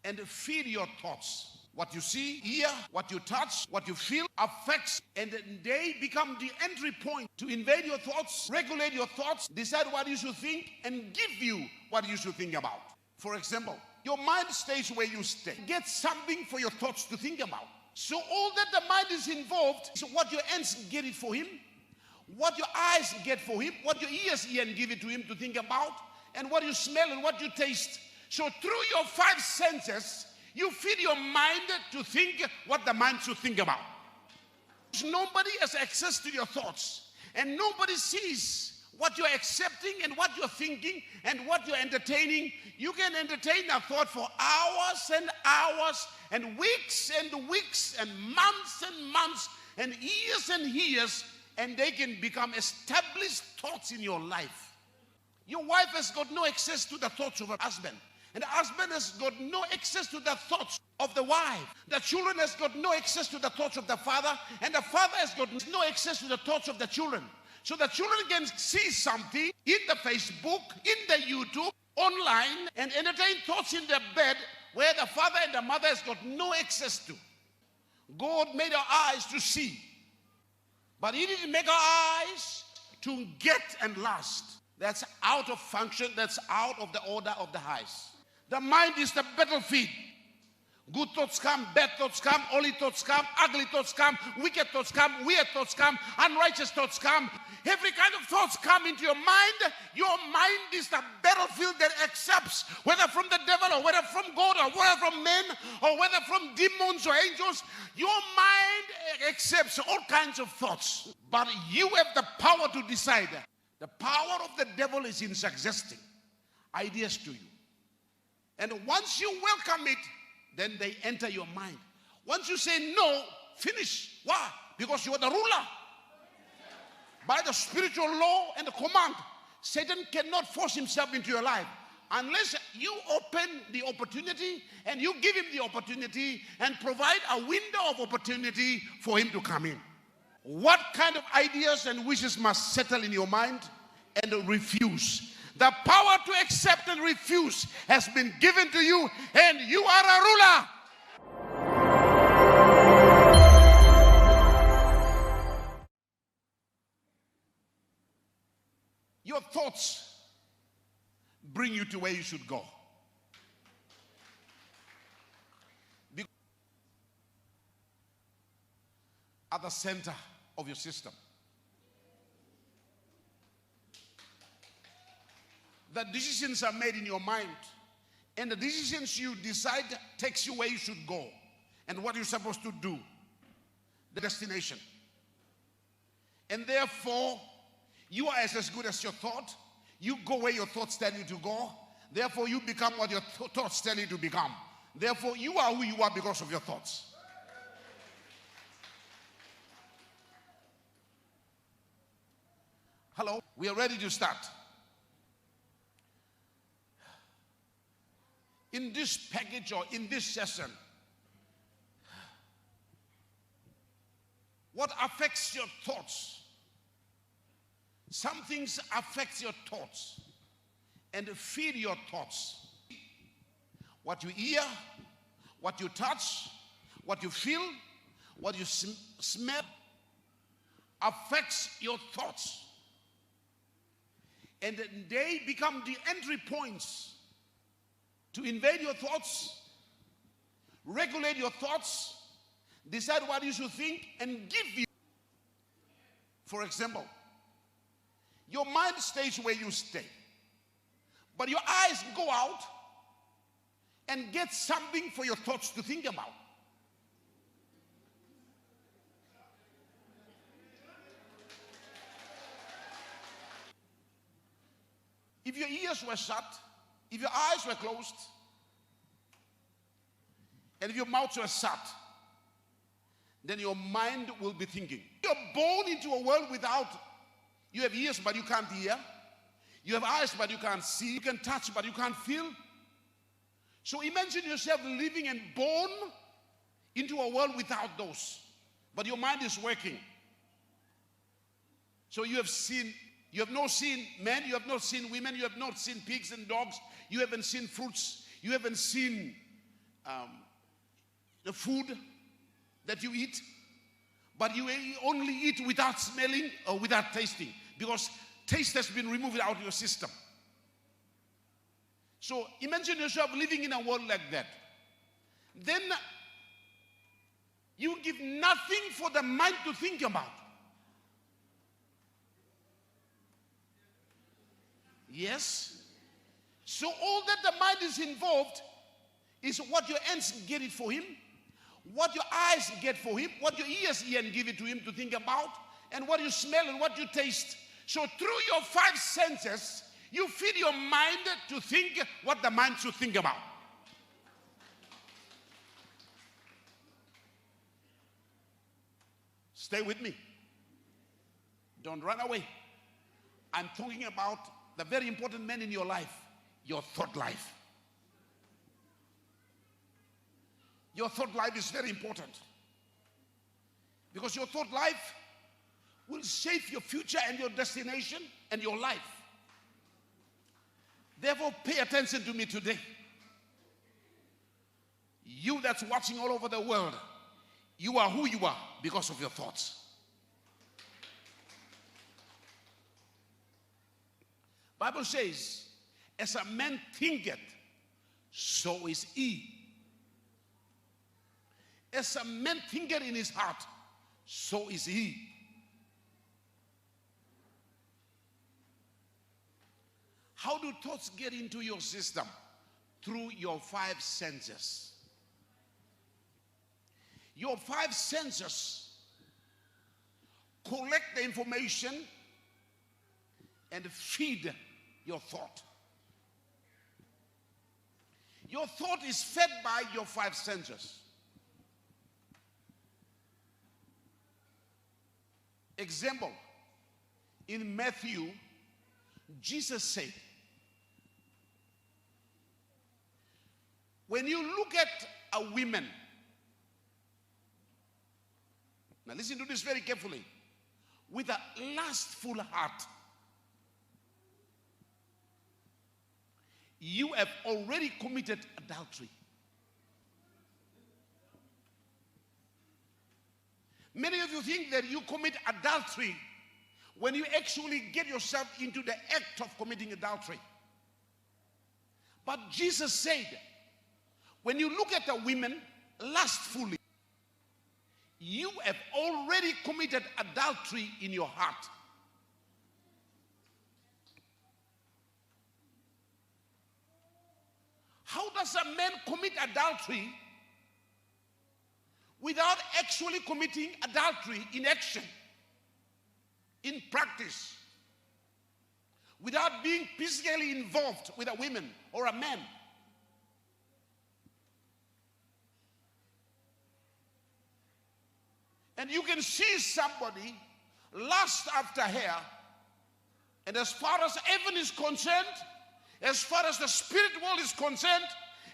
and feed your thoughts. What you see, hear, what you touch, what you feel affects, and they become the entry point to invade your thoughts, regulate your thoughts, decide what you should think, and give you what you should think about. For example, your mind stays where you stay. Get something for your thoughts to think about. So all that the mind is involved is what your hands get it for him, what your eyes get for him, what your ears hear and give it to him to think about, and what you smell and what you taste. So through your 5 senses, you feed your mind to think what the mind should think about. Nobody has access to your thoughts, and nobody sees what you're accepting and what you're thinking and what you're entertaining. You can entertain a thought for hours and hours and weeks and weeks and months and years, and they can become established thoughts in your life. Your wife has got no access to the thoughts of her husband. And the husband has got no access to the thoughts of the wife. The children has got no access to the thoughts of the father. And the father has got no access to the thoughts of the children. So the children can see something in the Facebook, in the YouTube, online, and entertain thoughts in their bed where the father and the mother has got no access to. God made our eyes to see. But he didn't make our eyes to get and lust. That's out of function. That's out of the order of the highs. The mind is the battlefield. Good thoughts come, bad thoughts come, holy thoughts come, ugly thoughts come, wicked thoughts come, weird thoughts come, unrighteous thoughts come. Every kind of thoughts come into your mind. Your mind is the battlefield that accepts, whether from the devil or whether from God or whether from men or whether from demons or angels. Your mind accepts all kinds of thoughts. But you have the power to decide. The power of the devil is in suggesting ideas to you. And once you welcome it, then they enter your mind. Once you say no, finish. Why? Because you are the ruler. By the spiritual law and the command, Satan cannot force himself into your life unless you open the opportunity and you give him the opportunity and provide a window of opportunity for him to come in. What kind of ideas and wishes must settle in your mind and refuse? The power to accept and refuse has been given to you, and you are a ruler. Your thoughts bring you to where you should go. At the center of your system. The decisions are made in your mind, and the decisions you decide takes you where you should go and what you're supposed to do, the destination. And therefore, you are as good as your thought. You go where your thoughts tell you to go. Therefore, you become what your thoughts tell you to become. Therefore, you are who you are because of your thoughts. Hello, we are ready to start. In this package or in this session, what affects your thoughts? Some things affect your thoughts and feed your thoughts. What you hear, what you touch, what you feel, what you smell affects your thoughts. And they become the entry points to invade your thoughts, regulate your thoughts, decide what you should think, and give you. For example, your mind stays where you stay, but your eyes go out and get something for your thoughts to think about. If your ears were shut, if your eyes were closed, and if your mouth were shut, then your mind will be thinking. You're born into a world without, you have ears but you can't hear. You have eyes but you can't see. You can touch but you can't feel. So imagine yourself living and born into a world without those. But your mind is working. So you have not seen men, you have not seen women, you have not seen pigs and dogs, you haven't seen fruits, you haven't seen the food that you eat, but you only eat without smelling or without tasting, because taste has been removed out of your system. So imagine yourself living in a world like that. Then you give nothing for the mind to think about. Yes. So all that the mind is involved is what your hands get it for him, what your eyes get for him, what your ears hear and give it to him to think about, and what you smell and what you taste. So through your five senses, you feed your mind to think what the mind should think about. Stay with me. Don't run away. I'm talking about the very important man in your life, your thought life. Your thought life is very important, because your thought life will shape your future and your destination and your life. Therefore, pay attention to me today. You that's watching all over the world, you are who you are because of your thoughts. Bible says, as a man thinketh, so is he. As a man thinketh in his heart, so is he. How do thoughts get into your system? Through your five senses. Your five senses collect the information and feed your thought. Your thought is fed by your five senses. Example, in Matthew, Jesus said, when you look at a woman, now listen to this very carefully, with a lustful heart, you have already committed adultery. Many of you think that you commit adultery when you actually get yourself into the act of committing adultery. But Jesus said, when you look at a woman lustfully, you have already committed adultery in your heart. How does a man commit adultery without actually committing adultery in action, in practice, without being physically involved with a woman or a man? And you can see somebody lust after her, and as far as heaven is concerned, as far as the spirit world is concerned,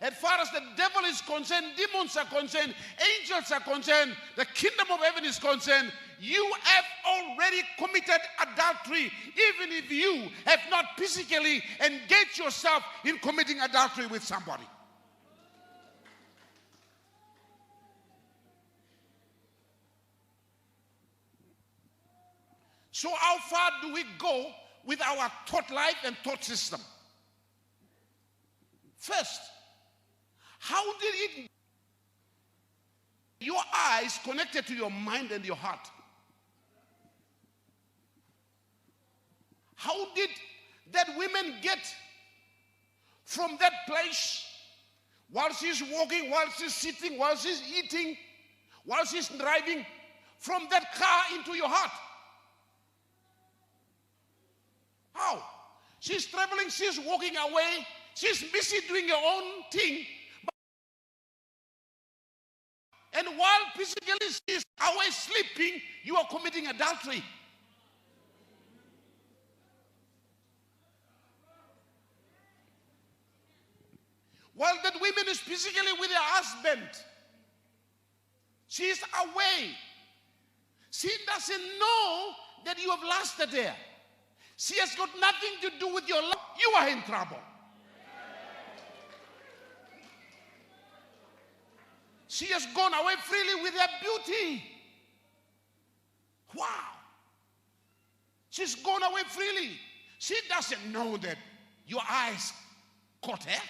as far as the devil is concerned, demons are concerned, angels are concerned, the kingdom of heaven is concerned, you have already committed adultery, even if you have not physically engaged yourself in committing adultery with somebody. So how far do we go with our thought life and thought system? First, how did it? Your eyes connected to your mind and your heart. How did that woman get from that place, while she's walking, while she's sitting, while she's eating, while she's driving, from that car into your heart? How? She's traveling, she's walking away, she's busy doing her own thing. And while physically she's away sleeping, you are committing adultery. While that woman is physically with her husband, she is away. She doesn't know that you have lusted there. She has got nothing to do with your life. You are in trouble. She has gone away freely with her beauty. Wow. She's gone away freely. She doesn't know that your eyes caught her.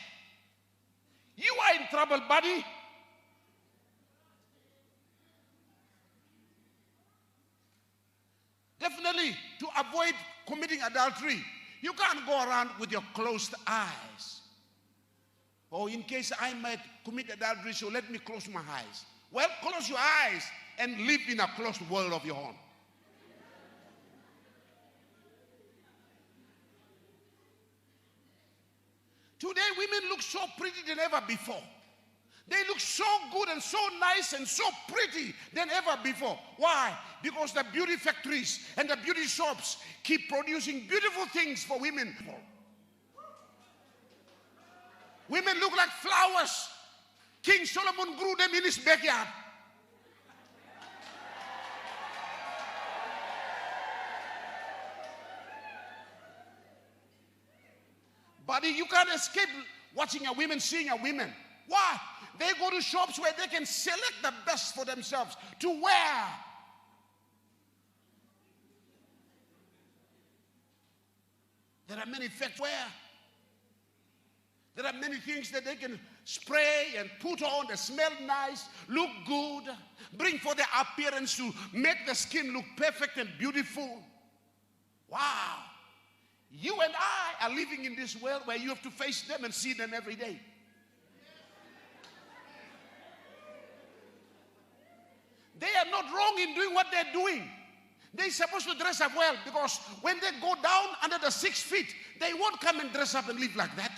You are in trouble, buddy. Definitely, to avoid committing adultery, you can't go around with your closed eyes. Oh, in case I might commit adultery, so let me close my eyes. Well, close your eyes and live in a closed world of your own. Today, women look so pretty than ever before. They look so good and so nice and so pretty than ever before. Why? Because the beauty factories and the beauty shops keep producing beautiful things for women. Women look like flowers. King Solomon grew them in his backyard. Buddy, you can't escape watching a woman, seeing a woman. Why? They go to shops where they can select the best for themselves to wear. There are many facts where. There are many things that they can spray and put on that smell nice, look good, bring for their appearance to make the skin look perfect and beautiful. Wow. You and I are living in this world where you have to face them and see them every day. They are not wrong in doing what they're doing. They're supposed to dress up well, because when they go down under the 6 feet, they won't come and dress up and live like that.